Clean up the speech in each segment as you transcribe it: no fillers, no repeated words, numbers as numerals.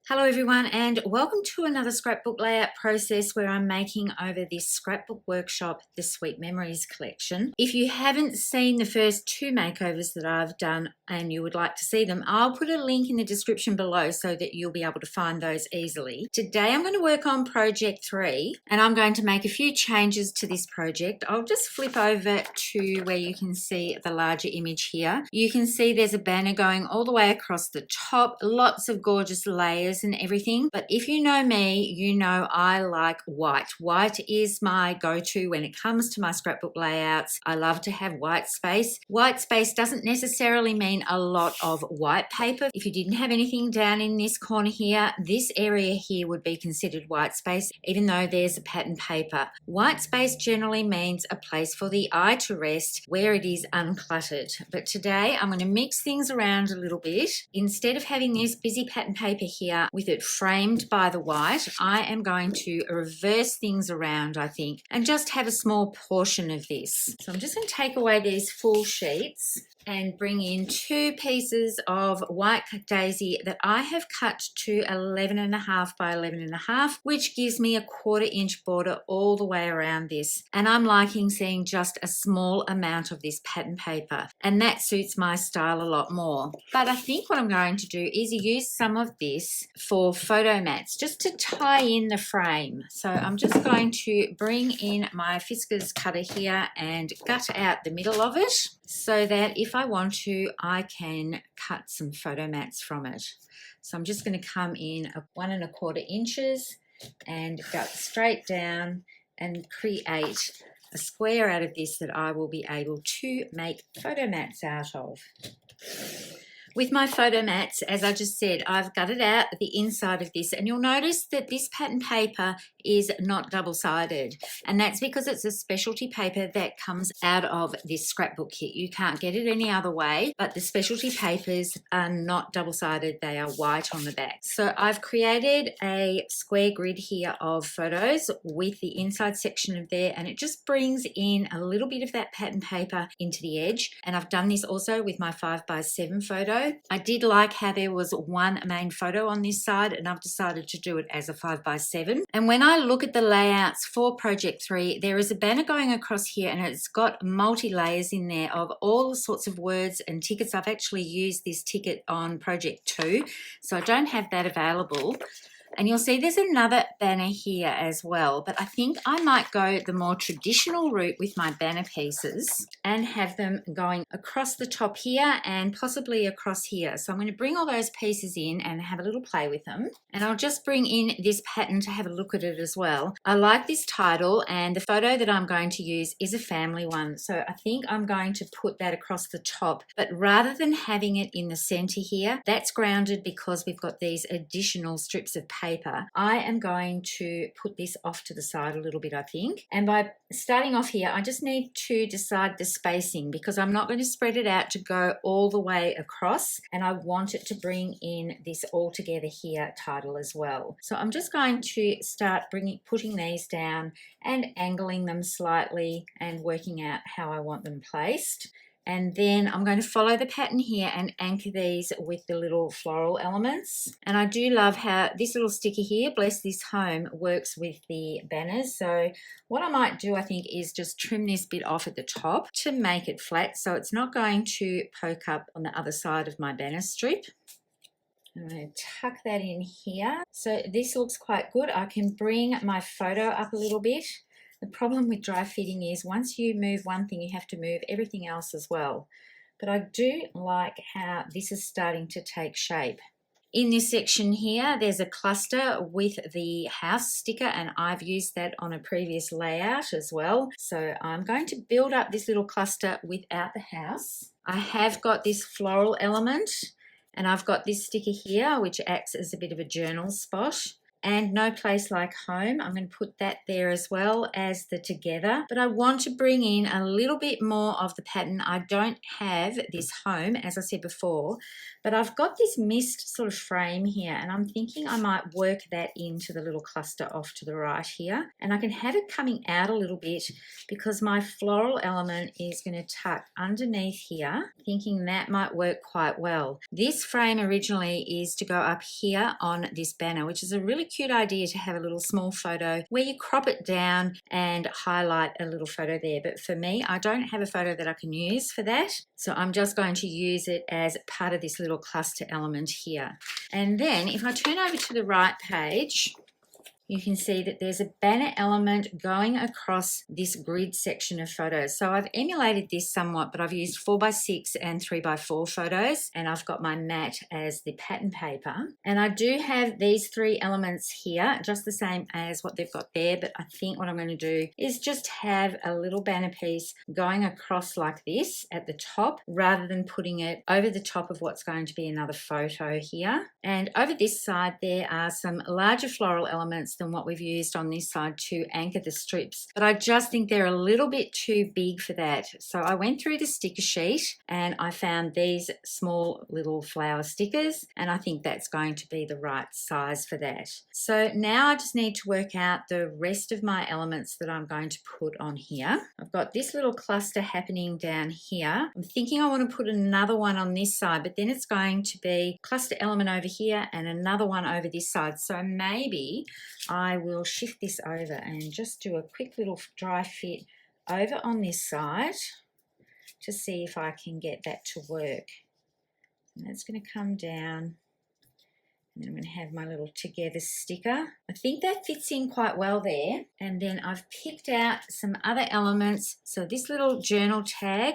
Hello everyone, and welcome to another scrapbook layout process where I'm making over this scrapbook workshop, the Sweet Memories collection. If you haven't seen the first two makeovers that I've done and you would like to see them, I'll put a link in the description below so that you'll be able to find those easily. Today I'm going to work on project 3 and I'm going to make a few changes to this project. I'll just flip over to where you can see the larger image here. You can see there's a banner going all the way across the top, lots of gorgeous layers and everything. But if you know me, you know I like white. White is my go-to when it comes to my scrapbook layouts. I love to have white space. White space doesn't necessarily mean a lot of white paper. If you didn't have anything down in this corner here, this area here would be considered white space, even though there's a pattern paper. White space generally means a place for the eye to rest where it is uncluttered. But today I'm going to mix things around a little bit. Instead of having this busy pattern paper here with it framed by the white, I am going to reverse things around, I think, and just have a small portion of this. So I'm just going to take away these full sheets and bring in two pieces of white daisy that I have cut to 11.5 by 11.5, which gives me a 1/4 inch border all the way around this. And I'm liking seeing just a small amount of this pattern paper, and that suits my style a lot more. But I think what I'm going to do is use some of this for photo mats, just to tie in the frame. So I'm just going to bring in my Fiskars cutter here and gut out the middle of it, so that if I want to, I can cut some photo mats from it. So I'm just going to come in 1.25 inches and gut straight down and create a square out of this that I will be able to make photo mats out of. With my photo mats, as I just said, I've gutted out the inside of this, and you'll notice that this pattern paper is not double-sided, and that's because it's a specialty paper that comes out of this scrapbook kit. You can't get it any other way, but the specialty papers are not double-sided, they are white on the back. So I've created a square grid here of photos with the inside section of there, and it just brings in a little bit of that pattern paper into the edge. And I've done this also with my 5x7 photo. I did like how there was one main photo on this side, and I've decided to do it as a 5x7. And when I look at the layouts for project 3, there is a banner going across here, and it's got multi-layers in there of all sorts of words and tickets. I've actually used this ticket on project 2, so I don't have that available. And you'll see there's another banner here as well, but I think I might go the more traditional route with my banner pieces and have them going across the top here and possibly across here. So I'm going to bring all those pieces in and have a little play with them. And I'll just bring in this pattern to have a look at it as well. I like this title, and the photo that I'm going to use is a family one. So I think I'm going to put that across the top, but rather than having it in the center here, that's grounded because we've got these additional strips of paper. I am going to put this off to the side a little bit, I think. And by starting off here, I just need to decide the spacing, because I'm not going to spread it out to go all the way across, and I want it to bring in this all together here title as well. So I'm just going to start putting these down and angling them slightly and working out how I want them placed. And then I'm going to follow the pattern here and anchor these with the little floral elements. And I do love how this little sticker here, Bless This Home, works with the banners. So what I might do, I think, is just trim this bit off at the top to make it flat, so it's not going to poke up on the other side of my banner strip. I'm going to tuck that in here. So this looks quite good. I can bring my photo up a little bit. The problem with dry fitting is once you move one thing, you have to move everything else as well. But I do like how this is starting to take shape. In this section here, there's a cluster with the house sticker, and I've used that on a previous layout as well. So I'm going to build up this little cluster without the house. I have got this floral element, and I've got this sticker here, which acts as a bit of a journal spot. and No Place Like Home. I'm going to put that there as well as the Together, but I want to bring in a little bit more of the pattern. I don't have this home, as I said before, but I've got this mist sort of frame here, and I'm thinking I might work that into the little cluster off to the right here, and I can have it coming out a little bit because my floral element is going to tuck underneath here, thinking that might work quite well. This frame originally is to go up here on this banner, which is a really cute idea to have a little small photo where you crop it down and highlight a little photo there. But for me, I don't have a photo that I can use for that, so I'm just going to use it as part of this little cluster element here. And then if I turn over to the right page, you can see that there's a banner element going across this grid section of photos. So I've emulated this somewhat, but I've used 4x6 and 3x4 photos, and I've got my mat as the pattern paper. And I do have these 3 elements here, just the same as what they've got there, but I think what I'm going to do is just have a little banner piece going across like this at the top, rather than putting it over the top of what's going to be another photo here. And over this side, there are some larger floral elements than what we've used on this side to anchor the strips, but I just think they're a little bit too big for that. So I went through the sticker sheet and I found these small little flower stickers, and I think that's going to be the right size for that. So now I just need to work out the rest of my elements that I'm going to put on here. I've got this little cluster happening down here. I'm thinking I want to put another one on this side, but then it's going to be cluster element over here and another one over this side. So maybe I will shift this over and just do a quick little dry fit over on this side to see if I can get that to work. And that's going to come down, and then I'm going to have my little Together sticker. I think that fits in quite well there. And then I've picked out some other elements. So this little journal tag,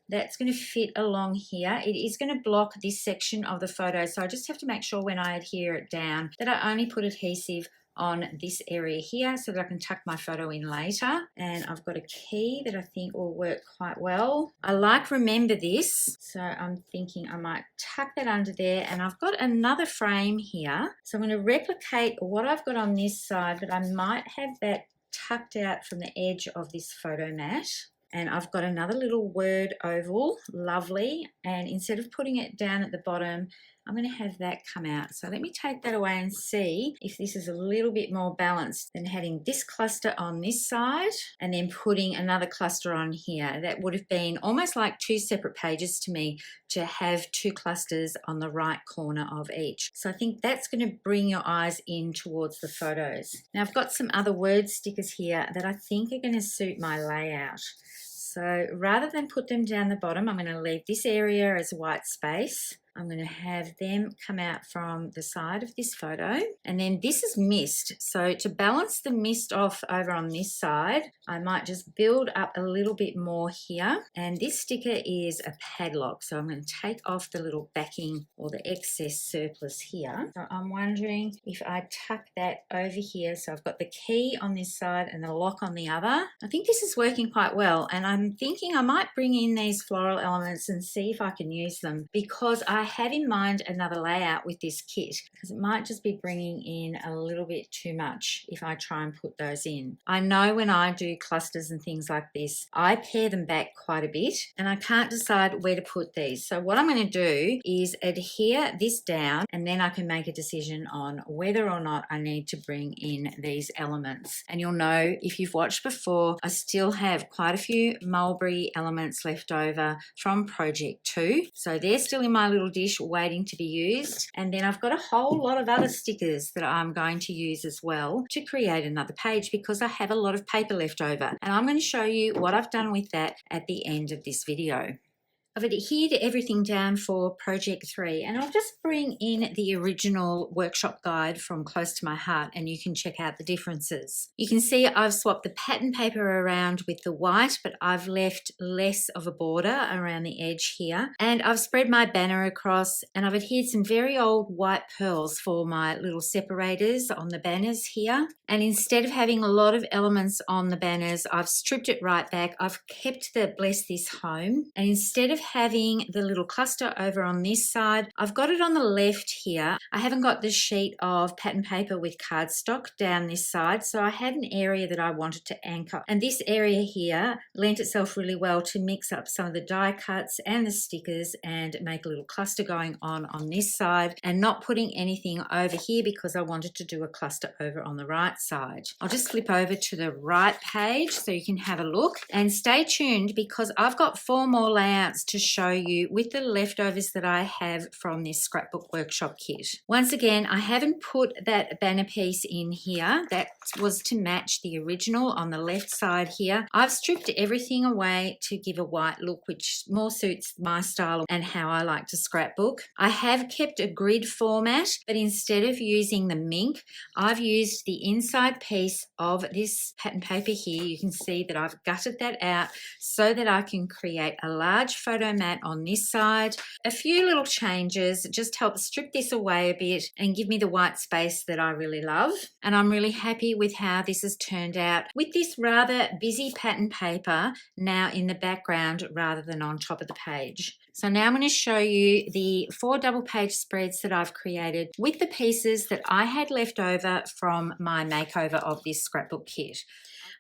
that's going to fit along here. It is going to block this section of the photo, so I just have to make sure when I adhere it down that I only put adhesive on this area here so that I can tuck my photo in later. And I've got a key that I think will work quite well. I like Remember This, so I'm thinking I might tuck that under there. And I've got another frame here, so I'm going to replicate what I've got on this side, but I might have that tucked out from the edge of this photo mat. And I've got another little word oval, lovely, and instead of putting it down at the bottom, I'm going to have that come out. So let me take that away and see if this is a little bit more balanced than having this cluster on this side and then putting another cluster on here. That would have been almost like 2 separate pages to me to have 2 clusters on the right corner of each. So I think that's going to bring your eyes in towards the photos. Now I've got some other word stickers here that I think are going to suit my layout. So rather than put them down the bottom, I'm going to leave this area as white space. I'm going to have them come out from the side of this photo. And then this is mist. So to balance the mist off over on this side, I might just build up a little bit more here. And this sticker is a padlock. So I'm going to take off the little backing or the excess surplus here. So I'm wondering if I tuck that over here. So I've got the key on this side and the lock on the other. I think this is working quite well. And I'm thinking I might bring in these floral elements and see if I can use them, because I have in mind another layout with this kit, because it might just be bringing in a little bit too much if I try and put those in. I know when I do clusters and things like this, I pare them back quite a bit and I can't decide where to put these. So what I'm going to do is adhere this down, and then I can make a decision on whether or not I need to bring in these elements. And you'll know if you've watched before, I still have quite a few mulberry elements left over from project 2. So they're still in my little dish waiting to be used. And then I've got a whole lot of other stickers that I'm going to use as well to create another page, because I have a lot of paper left over. And I'm going to show you what I've done with that at the end of this video. I've adhered everything down for project 3, and I'll just bring in the original workshop guide from Close to My Heart and you can check out the differences. You can see I've swapped the pattern paper around with the white, but I've left less of a border around the edge here, and I've spread my banner across, and I've adhered some very old white pearls for my little separators on the banners here. And instead of having a lot of elements on the banners, I've stripped it right back. I've kept the Bless This Home, and instead of having the little cluster over on this side, I've got it on the left here. I haven't got the sheet of pattern paper with cardstock down this side, so I had an area that I wanted to anchor. And this area here lent itself really well to mix up some of the die cuts and the stickers and make a little cluster going on this side, and not putting anything over here because I wanted to do a cluster over on the right side. I'll just flip over to the right page so you can have a look, and stay tuned because I've got 4 more layouts to show you with the leftovers that I have from this scrapbook workshop kit. Once again, I haven't put that banner piece in here. That was to match the original on the left side here. I've stripped everything away to give a white look, which more suits my style and how I like to scrapbook. I have kept a grid format, but instead of using the mink, I've used the inside piece of this pattern paper here. You can see that I've gutted that out so that I can create a large photo mat on this side. A few little changes just help strip this away a bit and give me the white space that I really love. And I'm really happy with how this has turned out with this rather busy pattern paper now in the background rather than on top of the page. So now I'm going to show you the 4 double page spreads that I've created with the pieces that I had left over from my makeover of this scrapbook kit.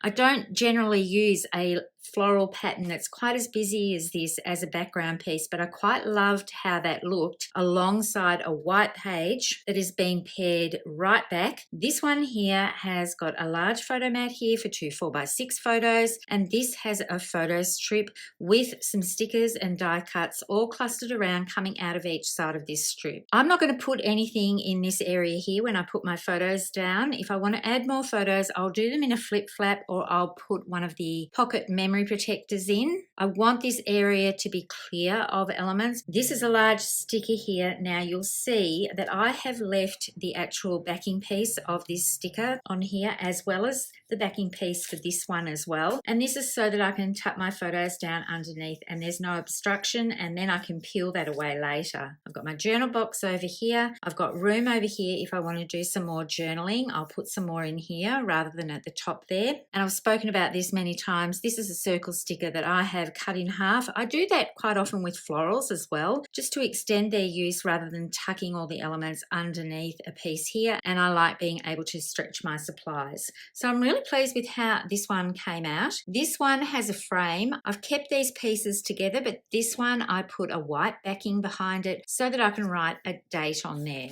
I don't generally use a floral pattern that's quite as busy as this as a background piece, but I quite loved how that looked alongside a white page that is being paired right back. This one here has got a large photo mat here for 2 4x6 photos, and this has a photo strip with some stickers and die cuts all clustered around coming out of each side of this strip. I'm not going to put anything in this area here when I put my photos down. If I want to add more photos, I'll do them in a flip flap, or I'll put one of the pocket memory protectors in. I want this area to be clear of elements. This is a large sticker here. Now you'll see that I have left the actual backing piece of this sticker on here, as well as the backing piece for this one as well. And this is so that I can tuck my photos down underneath and there's no obstruction, and then I can peel that away later. I've got my journal box over here. I've got room over here if I want to do some more journaling. I'll put some more in here rather than at the top there. And I've spoken about this many times. This is a circle sticker that I have cut in half. I do that quite often with florals as well, just to extend their use rather than tucking all the elements underneath a piece here. And I like being able to stretch my supplies. So I'm really pleased with how this one came out. This one has a frame. I've kept these pieces together, but this one I put a white backing behind it so that I can write a date on there.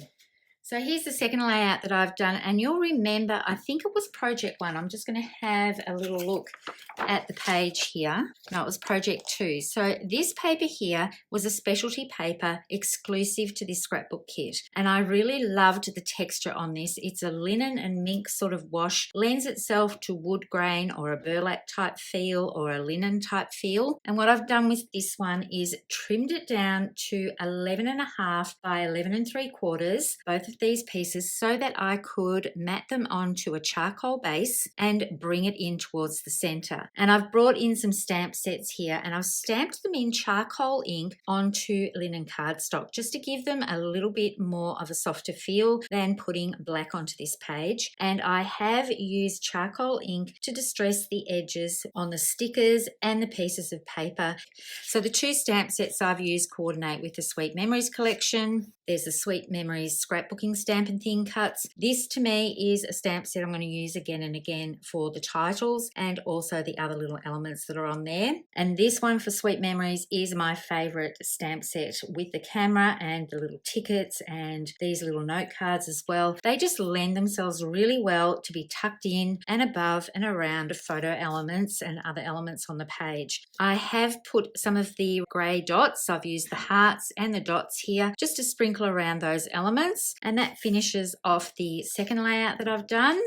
So here's the second layout that I've done, and you'll remember, I think it was project 1. I'm just going to have a little look at the page here. No, it was project 2. So this paper here was a specialty paper exclusive to this scrapbook kit, and I really loved the texture on this. It's a linen and mink sort of wash, lends itself to wood grain or a burlap type feel or a linen type feel. And what I've done with this one is trimmed it down to 11.5 by 11 3/4, both of these pieces, so that I could mat them onto a charcoal base and bring it in towards the center. And I've brought in some stamp sets here, and I've stamped them in charcoal ink onto linen cardstock just to give them a little bit more of a softer feel than putting black onto this page. And I have used charcoal ink to distress the edges on the stickers and the pieces of paper. So the 2 stamp sets I've used coordinate with the Sweet Memories collection. There's the Sweet Memories Scrapbooking Stamp and Thin Cuts. This to me is a stamp set I'm going to use again and again for the titles and also the other little elements that are on there. And this one for Sweet Memories is my favourite stamp set, with the camera and the little tickets and these little note cards as well. They just lend themselves really well to be tucked in and above and around photo elements and other elements on the page. I have put some of the grey dots. I've used the hearts and the dots here just to sprinkle around those elements, and that finishes off the second layout that I've done.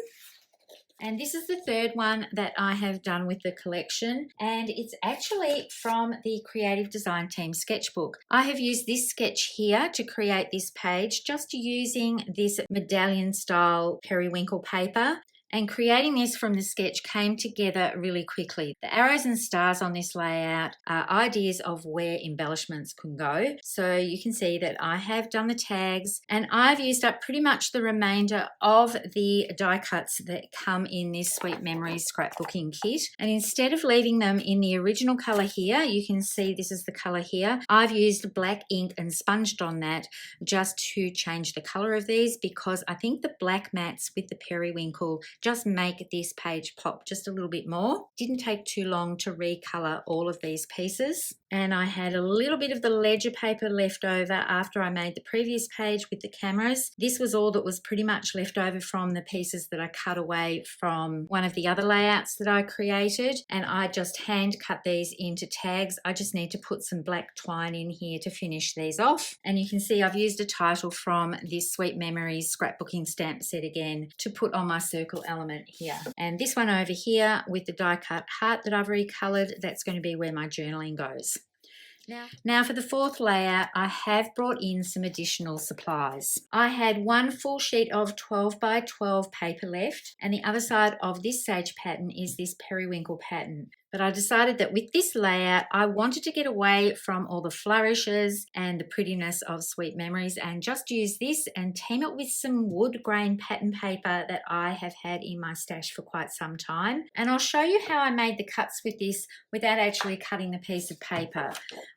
And this is the third one that I have done with the collection, and it's actually from the Creative Design Team sketchbook. I have used this sketch here to create this page just using this medallion style periwinkle paper. And creating this from the sketch came together really quickly. The arrows and stars on this layout are ideas of where embellishments can go. So you can see that I have done the tags, and I've used up pretty much the remainder of the die cuts that come in this Sweet Memories Scrapbooking Kit. And instead of leaving them in the original colour here, you can see this is the colour here. I've used black ink and sponged on that just to change the colour of these, because I think the black mats with the periwinkle just make this page pop just a little bit more. Didn't take too long to recolour all of these pieces. And I had a little bit of the ledger paper left over after I made the previous page with the cameras. This was all that was pretty much left over from the pieces that I cut away from one of the other layouts that I created, and I just hand cut these into tags. I just need to put some black twine in here to finish these off. And you can see I've used a title from this Sweet Memories scrapbooking stamp set again to put on my circle element here. And this one over here with the die cut heart that I've recolored, that's going to be where my journaling goes. Now for the fourth layout, I have brought in some additional supplies. I had one full sheet of 12 by 12 paper left, and the other side of this sage pattern is this periwinkle pattern. But I decided that with this layout, I wanted to get away from all the flourishes and the prettiness of Sweet Memories and just use this and team it with some wood grain pattern paper that I have had in my stash for quite some time. And I'll show you how I made the cuts with this without actually cutting the piece of paper.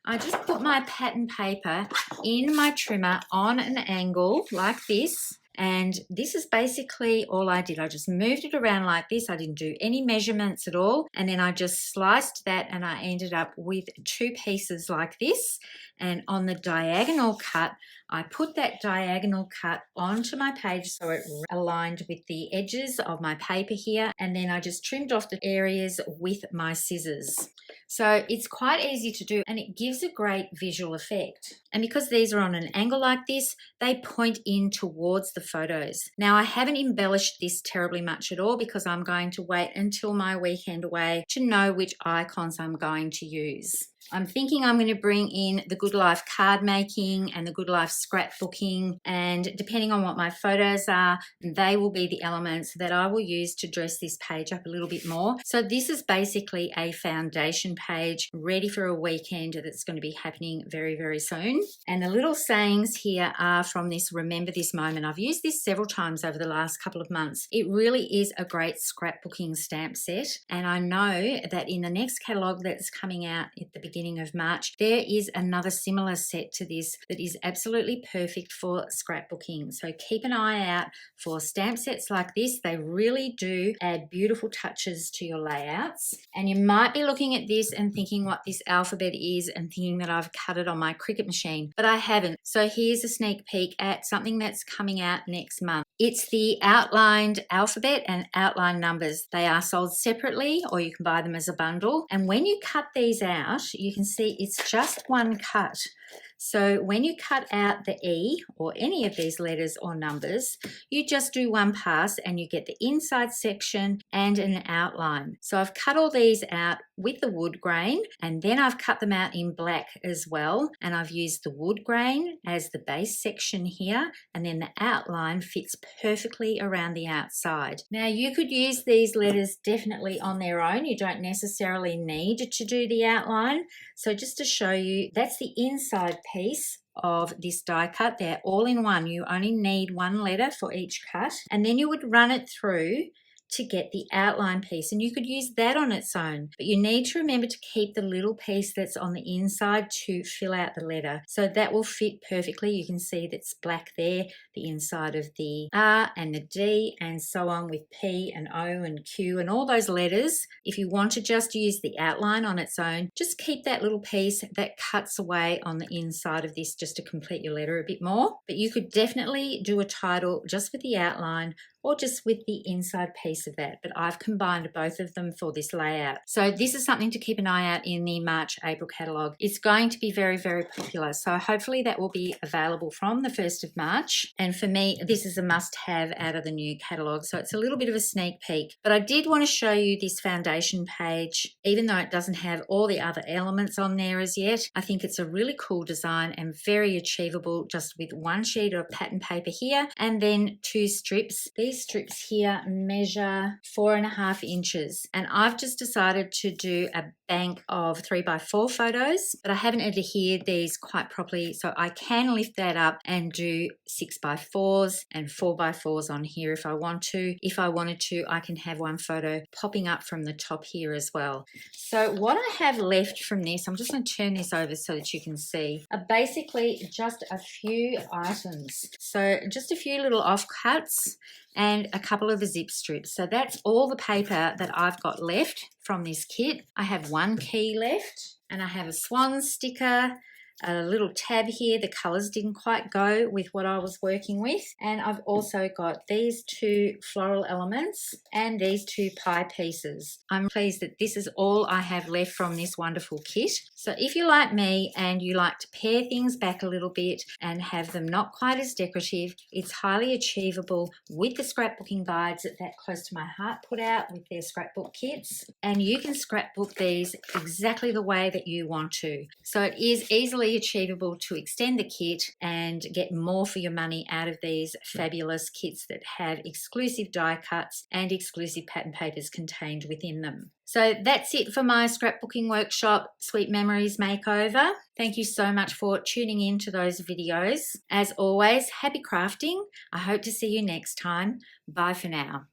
I just put my pattern paper in my trimmer on an angle like this. And this is basically all I did. I just moved it around like this. I didn't do any measurements at all. And then I just sliced that and I ended up with two pieces like this. And on the diagonal cut, I put that diagonal cut onto my page so it aligned with the edges of my paper here. And then I just trimmed off the areas with my scissors. So it's quite easy to do and it gives a great visual effect. And because these are on an angle like this, they point in towards the photos. Now I haven't embellished this terribly much at all because I'm going to wait until my weekend away to know which icons I'm going to use. I'm thinking I'm going to bring in the Good Life card making and the Good Life scrapbooking, and depending on what my photos are, they will be the elements that I will use to dress this page up a little bit more. So this is basically a foundation page ready for a weekend that's going to be happening very, very soon. And the little sayings here are from this Remember This Moment. I've used this several times over the last couple of months. It really is a great scrapbooking stamp set, and I know that in the next catalogue that's coming out at the beginning of March, there is another similar set to this that is absolutely perfect for scrapbooking. So keep an eye out for stamp sets like this. They really do add beautiful touches to your layouts. And you might be looking at this and thinking what this alphabet is and thinking that I've cut it on my Cricut machine, but I haven't. So here's a sneak peek at something that's coming out next month. It's the outlined alphabet and outline numbers. They are sold separately or you can buy them as a bundle. And when you cut these out, you can see it's just one cut. So when you cut out the E or any of these letters or numbers, you just do one pass and you get the inside section and an outline. So I've cut all these out with the wood grain, and then I've cut them out in black as well. And I've used the wood grain as the base section here, and then the outline fits perfectly around the outside. Now you could use these letters definitely on their own. You don't necessarily need to do the outline. So just to show you, that's the inside piece of this die cut. They're all in one. You only need one letter for each cut, and then you would run it through to get the outline piece, and you could use that on its own, but you need to remember to keep the little piece that's on the inside to fill out the letter, so that will fit perfectly. You can see that's black there, the inside of the R and the D and so on with P and O and Q and all those letters. If you want to just use the outline on its own, just keep that little piece that cuts away on the inside of this just to complete your letter a bit more. But you could definitely do a title just with the outline or just with the inside piece of that, but I've combined both of them for this layout. So this is something to keep an eye out in the March-April catalogue. It's going to be very, very popular, so hopefully that will be available from the 1st of March. And for me, this is a must-have out of the new catalogue, so it's a little bit of a sneak peek. But I did want to show you this foundation page, even though it doesn't have all the other elements on there as yet. I think it's a really cool design and very achievable just with one sheet of pattern paper here and then two strips. These strips here measure measure 4.5 inches, and I've just decided to do a bank of 3x4 photos, but I haven't adhered these quite properly, so I can lift that up and do 6x4s and 4x4s on here if I want to. If I wanted to, I can have one photo popping up from the top here as well. So what I have left from this, I'm just going to turn this over so that you can see, are basically just a few items. So just a few little offcuts and a couple of the zip strips. So that's all the paper that I've got left from this kit. I have one key left, and I have a swan sticker, a little tab here. The colours didn't quite go with what I was working with, and I've also got these two floral elements and these two pie pieces. I'm pleased that this is all I have left from this wonderful kit. So if you're like me and you like to pare things back a little bit and have them not quite as decorative, it's highly achievable with the scrapbooking guides that Close to My Heart put out with their scrapbook kits, and you can scrapbook these exactly the way that you want to. So it is easily achievable to extend the kit and get more for your money out of these fabulous kits that have exclusive die cuts and exclusive pattern papers contained within them. So that's it for my scrapbooking workshop, Sweet Memories Makeover. Thank you so much for tuning in to those videos. As always, happy crafting. I hope to see you next time. Bye for now.